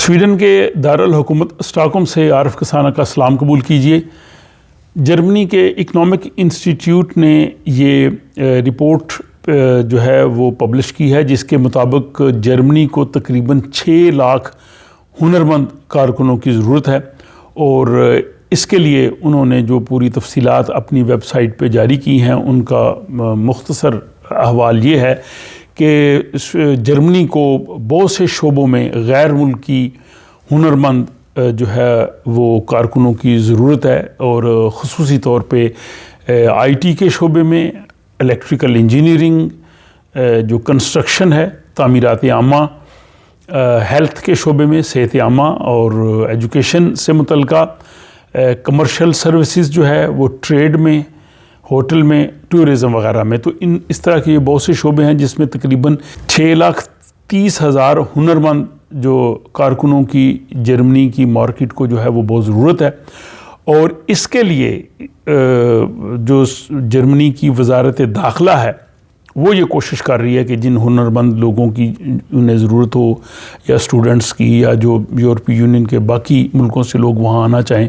Sweden کے دارالحکومت stock home سے عارف کسانہ کا سلام قبول کیجیے۔ جرمنی کے اکنامک انسٹیٹیوٹ نے یہ رپورٹ جو ہے وہ پبلش کی ہے، جس کے مطابق جرمنی کو تقریباً 6 لاکھ ہنرمند کارکنوں کی ضرورت ہے، اور اس کے لیے انہوں نے جو پوری تفصیلات اپنی ویب سائٹ پہ جاری کی ہیں، ان کا مختصر احوال یہ ہے کہ جرمنی کو بہت سے شعبوں میں غیر ملکی ہنرمند جو ہے وہ کارکنوں کی ضرورت ہے، اور خصوصی طور پہ آئی ٹی کے شعبے میں، الیکٹریکل انجینئرنگ، جو کنسٹرکشن ہے، تعمیرات عامہ، ہیلتھ کے شعبے میں، صحت عامہ اور ایجوکیشن سے متعلقہ، کمرشل سروسز جو ہے وہ ٹریڈ میں، ہوٹل میں، ٹورزم وغیرہ میں۔ تو اس طرح کے یہ بہت سے شعبے ہیں جس میں تقریباً 6,30,000 ہنرمند جو کارکنوں کی جرمنی کی مارکیٹ کو جو ہے وہ بہت ضرورت ہے، اور اس کے لیے جو جرمنی کی وزارت داخلہ ہے وہ یہ کوشش کر رہی ہے کہ جن ہنرمند لوگوں کی انہیں ضرورت ہو، یا اسٹوڈنٹس کی، یا جو یورپی یونین کے باقی ملکوں سے لوگ وہاں آنا چاہیں،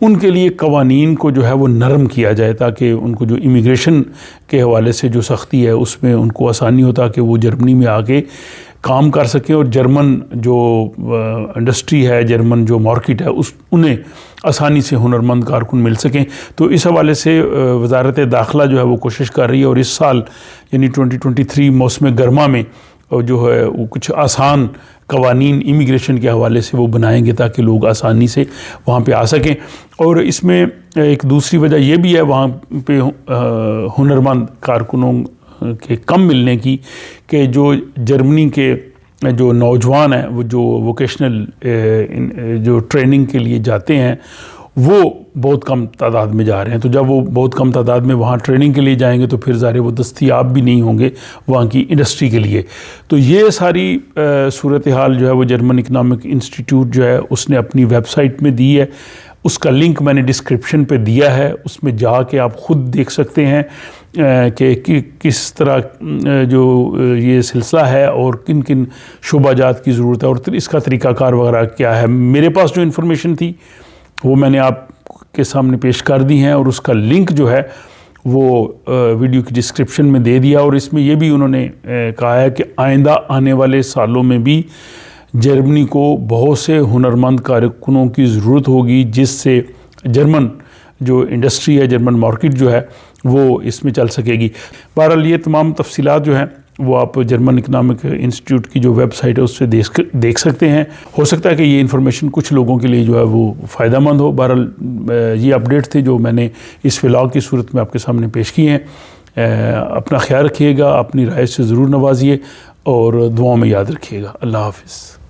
ان کے لیے قوانین کو جو ہے وہ نرم کیا جائے، تاکہ ان کو جو امیگریشن کے حوالے سے جو سختی ہے اس میں ان کو آسانی ہو، تاکہ وہ جرمنی میں آ کے کام کر سکیں، اور جرمن جو انڈسٹری ہے، جرمن جو مارکیٹ ہے، انہیں آسانی سے ہنرمند کارکن مل سکیں۔ تو اس حوالے سے وزارت داخلہ جو ہے وہ کوشش کر رہی ہے، اور اس سال یعنی 2023 موسم گرما میں جو ہے وہ کچھ آسان قوانین امیگریشن کے حوالے سے وہ بنائیں گے، تاکہ لوگ آسانی سے وہاں پہ آ سکیں۔ اور اس میں ایک دوسری وجہ یہ بھی ہے وہاں پہ ہنرمند کارکنوں کے کم ملنے کی، کہ جو جرمنی کے جو نوجوان ہیں، وہ جو ووکیشنل جو ٹریننگ کے لیے جاتے ہیں، وہ بہت کم تعداد میں جا رہے ہیں۔ تو جب وہ بہت کم تعداد میں وہاں ٹریننگ کے لیے جائیں گے تو پھر ظاہر وہ دستیاب بھی نہیں ہوں گے وہاں کی انڈسٹری کے لیے۔ تو یہ ساری صورتحال جو ہے وہ جرمن اکنامک انسٹیٹیوٹ جو ہے اس نے اپنی ویب سائٹ میں دی ہے، اس کا لنک میں نے ڈسکرپشن پہ دیا ہے، اس میں جا کے آپ خود دیکھ سکتے ہیں کہ کس طرح جو یہ سلسلہ ہے، اور کن کن شعبہ جات کی ضرورت ہے، اور اس کا طریقہ کار وغیرہ کیا ہے۔ میرے پاس جو انفارمیشن تھی وہ میں نے آپ کے سامنے پیش کر دی ہیں، اور اس کا لنک جو ہے وہ ویڈیو کی ڈسکرپشن میں دے دیا، اور اس میں یہ بھی انہوں نے کہا ہے کہ آئندہ آنے والے سالوں میں بھی جرمنی کو بہت سے ہنرمند کارکنوں کی ضرورت ہوگی، جس سے جرمن جو انڈسٹری ہے، جرمن مارکیٹ جو ہے وہ اس میں چل سکے گی۔ بہرحال یہ تمام تفصیلات جو ہیں وہ آپ جرمن اکنامک انسٹیٹیوٹ کی جو ویب سائٹ ہے اس سے دیکھ سکتے ہیں۔ ہو سکتا ہے کہ یہ انفارمیشن کچھ لوگوں کے لیے جو ہے وہ فائدہ مند ہو۔ بہرحال یہ اپڈیٹ تھے جو میں نے اس ولاگ کی صورت میں آپ کے سامنے پیش کی ہیں۔ اپنا خیال رکھیے گا، اپنی رائے سے ضرور نوازیے، اور دعاؤں میں یاد رکھیے گا۔ اللہ حافظ۔